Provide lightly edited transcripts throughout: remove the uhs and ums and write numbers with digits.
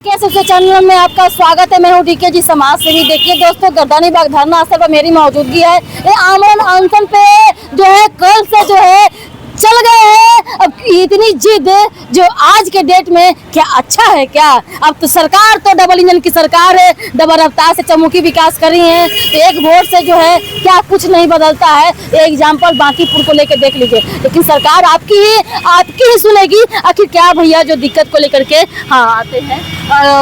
सबसे चैनल में आपका स्वागत है। मैं हूँ डीके जी समाज सेवी। देखिए दोस्तों, गर्दानी बाग धरना स्थल पर मेरी मौजूदगी है। ये आमरण अनशन पे जो है कल से जो है चल गए हैं। अब इतनी जिद जो आज के डेट में क्या अच्छा है क्या? अब तो सरकार तो डबल इंजन की सरकार है, डबल रफ्तार से चौमुखी विकास कर रही है। तो एक वोट से जो है क्या कुछ नहीं बदलता है। एग्जाम्पल बांकीपुर को लेकर देख लीजिए, लेकिन सरकार आपकी ही सुनेगी। आखिर क्या भैया जो दिक्कत को लेकर के आते हैं।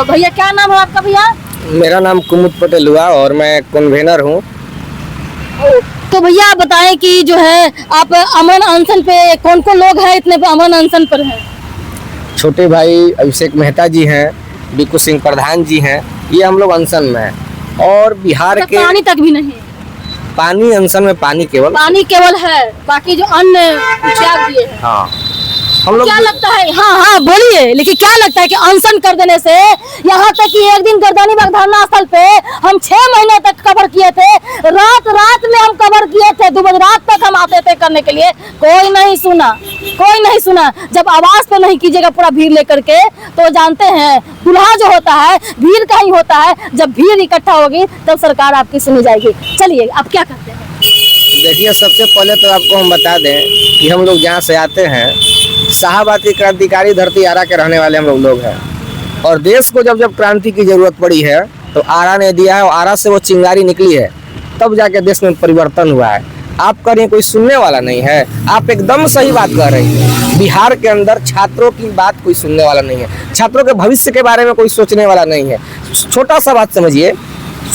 भैया क्या नाम है आपका? भैया मेरा नाम कुमुद पटेल हुआ और मैं कन्वेनर हूँ। तो भैया आप बताएं कि जो है आप अमन अनशन पे कौन कौन लोग हैं इतने अमन अनशन पर हैं? छोटे भाई अभिषेक मेहता जी हैं, बिक्कू सिंह प्रधान जी हैं, ये हम लोग अनशन में हैं। और बिहार के पानी तक भी नहीं, पानी अनशन में पानी केवल है, बाकी जो अन्य त्याग दिए हैं। हाँ, हम लोग क्या लगता है? हाँ बोलिए। लेकिन क्या लगता है कि अनशन कर देने से, यहाँ तक कि एक दिन गर्दानी बाग धरना स्थल पे हम 6 महीने तक कवर किए थे, रात में हम कवर किए थे, 2 बजे रात तक हम आते थे करने के लिए, कोई नहीं सुना। जब आवाज तो नहीं कीजिएगा पूरा भीड़ लेकर के, तो जानते हैं दुल्हा जो होता है भीड़ का ही होता है। जब भीड़ इकट्ठा होगी तब सरकार आपकी सुनी जाएगी। चलिए अब क्या करते हैं? देखिए, सबसे पहले तो आपको हम बता दें कि हम लोग जहाँ से आते हैं शाहबादी क्रांतिकारी धरती आरा के रहने वाले हम लोग हैं। और देश को जब क्रांति की जरूरत पड़ी है तो आरा ने दिया है, और आरा से वो चिंगारी निकली है, तब जाके देश में परिवर्तन हुआ है। आप कह रहे हैं कोई सुनने वाला नहीं है, आप एकदम सही बात कह रही हैं। बिहार के अंदर छात्रों की बात कोई सुनने वाला नहीं है, छात्रों के भविष्य के बारे में कोई सोचने वाला नहीं है। छोटा सा बात समझिए,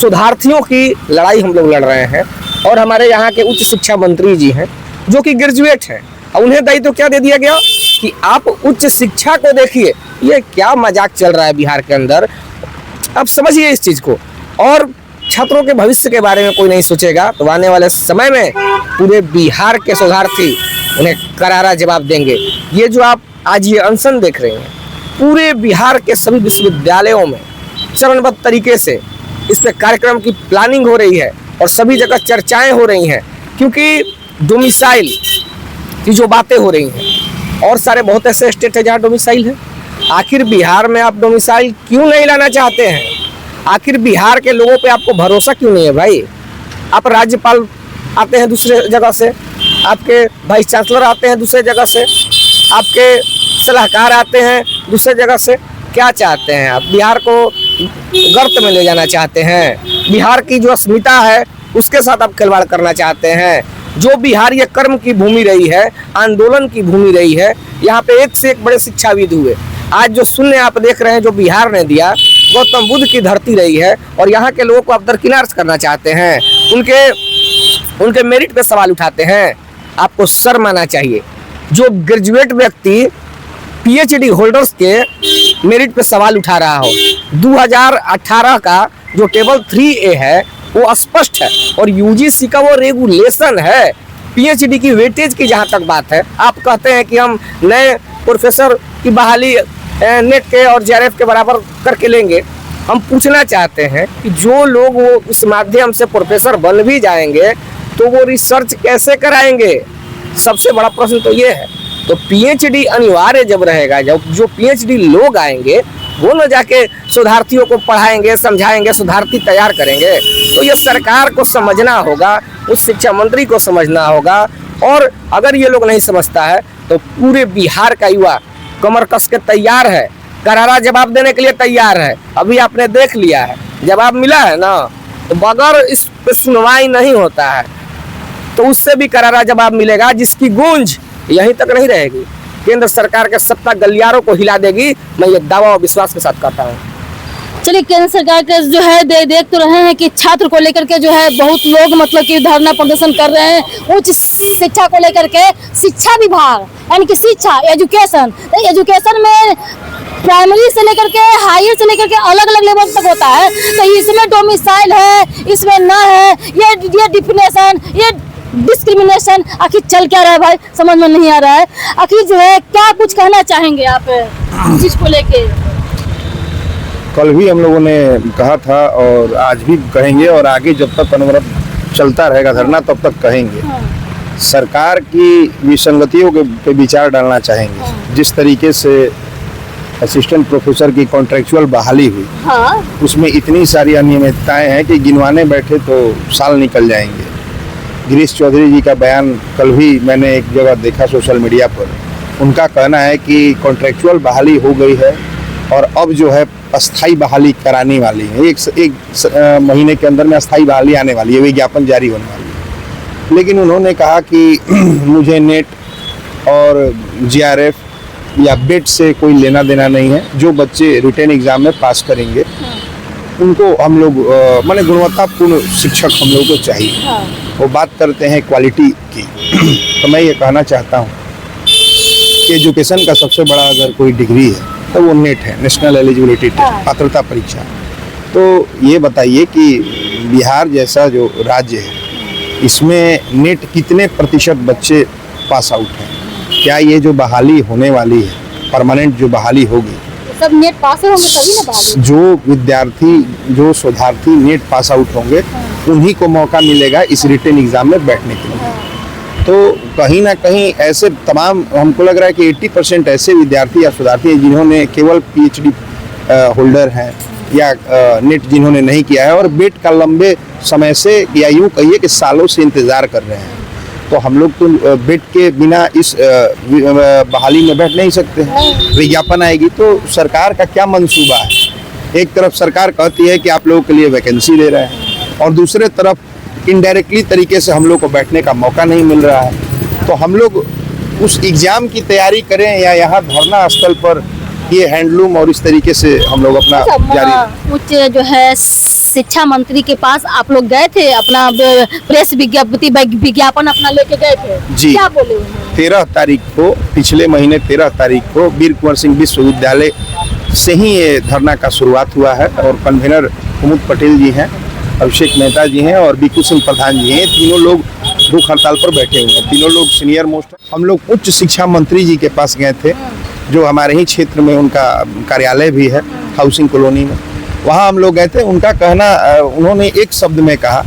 शोधार्थियों की लड़ाई हम लोग लड़ रहे हैं, और हमारे यहाँ के उच्च शिक्षा मंत्री जी हैं जो कि ग्रेजुएट हैं, और उन्हें दायित्व क्या दे दिया गया कि आप उच्च शिक्षा को देखिए। ये क्या मजाक चल रहा है बिहार के अंदर, आप समझिए इस चीज़ को। और छात्रों के भविष्य के बारे में कोई नहीं सोचेगा, तो आने वाले समय में पूरे बिहार के शोधार्थी उन्हें करारा जवाब देंगे। ये जो आप आज ये अनशन देख रहे हैं, पूरे बिहार के सभी विश्वविद्यालयों में चरणबद्ध तरीके से इस पे कार्यक्रम की प्लानिंग हो रही है, और सभी जगह चर्चाएं हो रही हैं, क्योंकि डोमिसाइल की जो बातें हो रही हैं, और सारे बहुत ऐसे स्टेट है जहाँ डोमिसाइल है। आखिर बिहार में आप डोमिसाइल क्यों नहीं लाना चाहते हैं? आखिर बिहार के लोगों पे आपको भरोसा क्यों नहीं है भाई? आप राज्यपाल आते हैं दूसरे जगह से, आपके वाइस चांसलर आते हैं दूसरे जगह से, आपके सलाहकार आते हैं दूसरे जगह से। क्या चाहते हैं आप? बिहार को गर्त में ले जाना चाहते हैं? बिहार की जो अस्मिता है उसके साथ आप खिलवाड़ करना चाहते हैं? जो बिहार ये कर्म की भूमि रही है, आंदोलन की भूमि रही है, यहाँ पे एक से एक बड़े शिक्षाविद हुए। आज जो शून्य आप देख रहे हैं जो बिहार ने दिया, गौतम बुद्ध की धरती रही है, और यहाँ के लोगों को आप दरकिनार करना चाहते हैं, उनके मेरिट पे सवाल उठाते हैं। आपको शर्म आना चाहिए। जो ग्रेजुएट व्यक्ति PhD होल्डर्स के मेरिट पे सवाल उठा रहा हो, 2018 का जो टेबल 3A है वो स्पष्ट है, और UGC का वो रेगुलेशन है। PhD की वेटेज की जहाँ तक बात है, आप कहते हैं कि हम नए प्रोफेसर की बहाली नेट के और JRF के बराबर करके लेंगे। हम पूछना चाहते हैं कि जो लोग वो उस माध्यम से प्रोफेसर बन भी जाएंगे तो वो रिसर्च कैसे कराएंगे? सबसे बड़ा प्रश्न तो ये है। तो PhD अनिवार्य जब रहेगा, जब जो PhD लोग आएंगे वो न जाके शोधार्थियों को पढ़ाएंगे, समझाएंगे, शोधार्थी तैयार करेंगे। तो ये सरकार को समझना होगा, उस शिक्षा मंत्री को समझना होगा। और अगर ये लोग नहीं समझता है तो पूरे बिहार का युवा कमर कस के तैयार है, करारा जवाब देने के लिए तैयार है। अभी आपने देख लिया है, जवाब मिला है ना, तो बगैर इस पे सुनवाई नहीं होता है, तो उससे भी करारा जवाब मिलेगा, जिसकी गूंज यहीं तक नहीं रहेगी, केंद्र सरकार के सत्ता गलियारों को हिला देगी। मैं ये दावा और विश्वास के साथ कहता हूँ। चलिए, केंद्र सरकार के जो है देख तो रहे हैं कि छात्र को लेकर के जो है बहुत लोग मतलब कि धरना प्रदर्शन कर रहे हैं। उच्च शिक्षा को लेकर के शिक्षा विभाग यानी कि शिक्षा एजुकेशन, तो एजुकेशन में प्राइमरी से लेकर के हायर से लेकर के अलग अलग लेवल तक होता है। तो इसमें डोमिसाइल है, इसमें ना है, ये डिफिनेशन, ये डिस्क्रिमिनेशन, आखिर चल क्या रहा है भाई? समझ में नहीं आ रहा है। आखिर जो है क्या कुछ कहना चाहेंगे आप इस चीज को लेके? कल भी हम लोगों ने कहा था और आज भी कहेंगे, और आगे जब तक अनवरत चलता रहेगा धरना तब तक कहेंगे। सरकार की विसंगतियों के पे विचार डालना चाहेंगे। जिस तरीके से असिस्टेंट प्रोफेसर की कॉन्ट्रेक्चुअल बहाली हुई, हाँ उसमें इतनी सारी अनियमितताएं हैं कि गिनवाने बैठे तो साल निकल जाएंगे। गिरीश चौधरी जी का बयान कल भी मैंने एक जगह देखा सोशल मीडिया पर। उनका कहना है कि कॉन्ट्रेक्चुअल बहाली हो गई है और अब जो है अस्थाई बहाली कराने वाली है। एक महीने के अंदर में अस्थाई बहाली आने वाली है, विज्ञापन जारी होने वाली है। लेकिन उन्होंने कहा कि मुझे नेट और जीआरएफ या बेट से कोई लेना देना नहीं है। जो बच्चे रिटेन एग्जाम में पास करेंगे उनको हम लोग माने गुणवत्तापूर्ण शिक्षक हम लोग को चाहिए। हाँ। वो बात करते हैं क्वालिटी की। तो मैं ये कहना चाहता हूँ कि एजुकेशन का सबसे बड़ा अगर कोई डिग्री है तो वो नेट है, नेशनल एलिजिबिलिटी टेस्ट, पात्रता परीक्षा। तो ये बताइए कि बिहार जैसा जो राज्य है इसमें नेट कितने प्रतिशत बच्चे पास आउट हैं? क्या ये जो बहाली होने वाली है, परमानेंट जो बहाली होगी, सब नेट पास होंगे तभी ना बहाली। जो विद्यार्थी जो शोधार्थी नेट पास आउट होंगे उन्हीं को मौका मिलेगा इस रिटेन एग्जाम में बैठने के लिए। तो कहीं ना कहीं ऐसे तमाम, हमको लग रहा है कि 80% ऐसे विद्यार्थी या शोधार्थी हैं जिन्होंने केवल पीएचडी होल्डर हैं या नेट जिन्होंने नहीं किया है और बेट का लंबे समय से या यूँ कहिए कि सालों से इंतज़ार कर रहे हैं। तो हम लोग तो बेट के बिना इस बहाली में बैठ नहीं सकते हैं। विज्ञापन आएगी तो सरकार का क्या मंसूबा है? एक तरफ सरकार कहती है कि आप लोगों के लिए वैकेंसी दे रहे हैं और दूसरे तरफ इनडायरेक्टली तरीके से हम लोग को बैठने का मौका नहीं मिल रहा है। तो हम लोग उस एग्ज़ाम की तैयारी करें या यहाँ धरना स्थल पर ये हैंडलूम और इस तरीके से हम लोग अपना जारी। उच्च जो है शिक्षा मंत्री के पास आप लोग गए थे, अपना प्रेस विज्ञापन अपना लेके गए थे जी। क्या बोले उन्होंने? 13 तारीख को, पिछले महीने 13 तारीख को वीर कुंवर सिंह विश्वविद्यालय से ही ये धरना का शुरुआत हुआ है और कन्वीनर कुमुद पटेल जी हैं, अभिषेक मेहता जी हैं और बीकू सिंह प्रधान जी हैं। तीनों लोग भूख हड़ताल पर बैठे हुए हैं। तीनों लोग सीनियर मोस्ट। हम लोग उच्च शिक्षा मंत्री जी के पास गए थे जो हमारे ही क्षेत्र में उनका कार्यालय भी है, हाउसिंग कॉलोनी में। वहाँ हम लोग गए थे। उनका कहना, उन्होंने एक शब्द में कहा,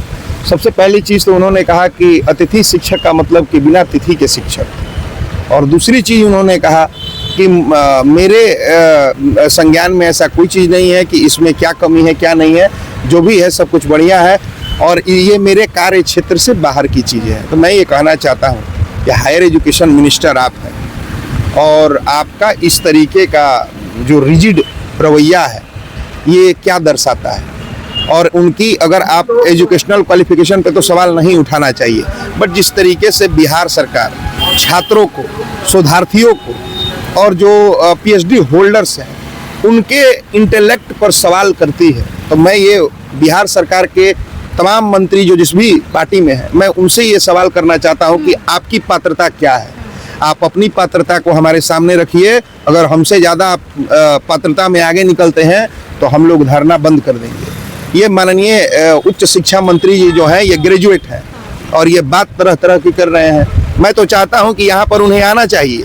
सबसे पहली चीज़ तो उन्होंने कहा कि अतिथि शिक्षक का मतलब कि बिना तिथि के शिक्षक। और दूसरी चीज़ उन्होंने कहा कि मेरे संज्ञान में ऐसा कोई चीज़ नहीं है कि इसमें क्या कमी है क्या नहीं है, जो भी है सब कुछ बढ़िया है और ये मेरे कार्य क्षेत्र से बाहर की चीज़ें हैं। तो मैं ये कहना चाहता हूँ कि हायर एजुकेशन मिनिस्टर आप हैं और आपका इस तरीके का जो रिजिड रवैया है ये क्या दर्शाता है? और उनकी अगर आप एजुकेशनल क्वालिफिकेशन पे तो सवाल नहीं उठाना चाहिए, बट जिस तरीके से बिहार सरकार छात्रों को, शोधार्थियों को और जो पीएचडी होल्डर्स हैं उनके इंटेलेक्ट पर सवाल करती है, तो मैं ये बिहार सरकार के तमाम मंत्री जो जिस भी पार्टी में है, मैं उनसे ये सवाल करना चाहता हूँ कि आपकी पात्रता क्या है? आप अपनी पात्रता को हमारे सामने रखिए। अगर हमसे ज़्यादा आप पात्रता में आगे निकलते हैं तो हम लोग धरना बंद कर देंगे। ये माननीय उच्च शिक्षा मंत्री जी जो हैं ये ग्रेजुएट हैं और ये बात तरह तरह की कर रहे हैं। मैं तो चाहता हूं कि यहाँ पर उन्हें आना चाहिए।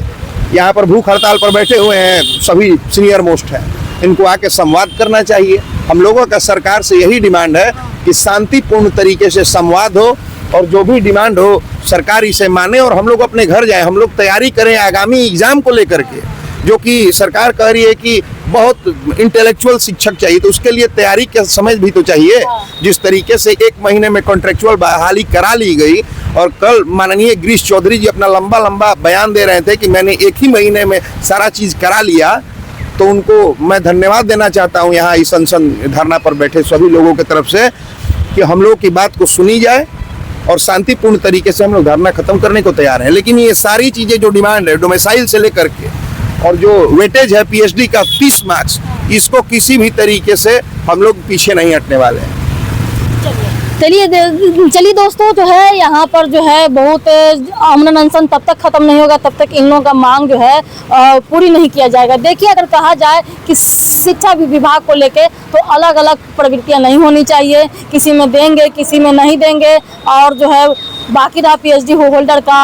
यहाँ पर भूख हड़ताल पर बैठे हुए हैं, सभी सीनियर मोस्ट हैं, इनको आके संवाद करना चाहिए। हम लोगों का सरकार से यही डिमांड है कि शांतिपूर्ण तरीके से संवाद हो और जो भी डिमांड हो सरकार इसे माने और हम लोग अपने घर जाएं। हम लोग तैयारी करें आगामी एग्जाम को लेकर के, जो कि सरकार कह रही है कि बहुत इंटेलेक्चुअल शिक्षक चाहिए, तो उसके लिए तैयारी का समय भी तो चाहिए। जिस तरीके से 1 महीने में कॉन्ट्रेक्चुअल बहाली करा ली गई और कल माननीय गिरीश चौधरी जी अपना लंबा बयान दे रहे थे कि मैंने 1 ही महीने में सारा चीज़ करा लिया, तो उनको मैं धन्यवाद देना चाहता हूँ यहाँ इस अनशन धरना पर बैठे सभी लोगों की तरफ से कि हम लोग की बात को सुनी जाए और शांतिपूर्ण तरीके से हम लोग धरना खत्म करने को तैयार हैं। लेकिन ये सारी चीज़ें जो डिमांड है डोमिसाइल से लेकर के और जो वेटेज है पीएचडी का 30 मार्क्स, इसको किसी भी तरीके से हम लोग पीछे नहीं हटने वाले हैं। चलिए दोस्तों, जो है यहाँ पर जो है बहुत अमन अनशन तब तक खत्म नहीं होगा तब तक इन लोगों का मांग जो है पूरी नहीं किया जाएगा। देखिए, अगर कहा जाए कि शिक्षा विभाग को लेके तो अलग अलग प्रवृत्तियाँ नहीं होनी चाहिए, किसी में देंगे किसी में नहीं देंगे और जो है बाकी रहा PhD होल्डर का,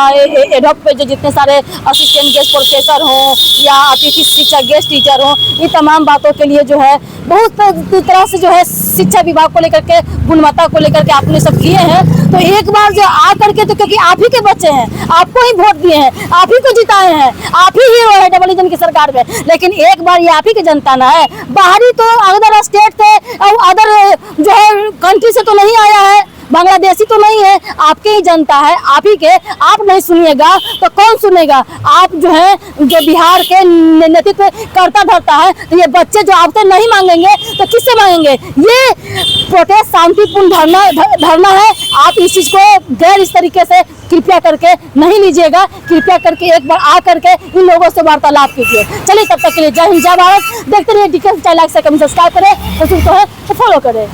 एडॉप पे जो जितने सारे असिस्टेंट गेस्ट प्रोफेसर हों या अतिथि शिक्षक गेस्ट टीचर हों, ये तमाम बातों के लिए जो है बहुत तरह से जो है शिक्षा विभाग को लेकर के, गुणवत्ता को लेकर के आपने सब किए हैं। तो एक बार जो आ करके, तो क्योंकि आप ही के बच्चे हैं, आपको ही वोट दिए हैं, आप ही को जिताए हैं, आप ही हीरो है डबल इंजन की सरकार में, लेकिन एक बार ये आप ही की जनता ना है, बाहरी तो अदर स्टेट से और अदर जो है कंट्री से तो नहीं आया है, बांग्लादेशी तो नहीं है, आपके ही जनता है, आप ही के। आप नहीं सुनिएगा तो कौन सुनेगा? आप जो है जो बिहार के नेतृत्व करता धरता है, तो ये बच्चे जो आपसे नहीं मांगेंगे तो किससे मांगेंगे? ये प्रोटेस्ट शांतिपूर्ण धरना है। आप इस चीज को गैर इस तरीके से कृपया करके नहीं लीजिएगा। कृपया करके एक बार आ करके इन लोगों से वार्तालाप कीजिए। चलिए, तब तक के लिए जय हिंद, जय भारत। देखते रहिए DK चैनल, लाइक से कमेंट सब्सक्राइब करें, तो फॉलो करें।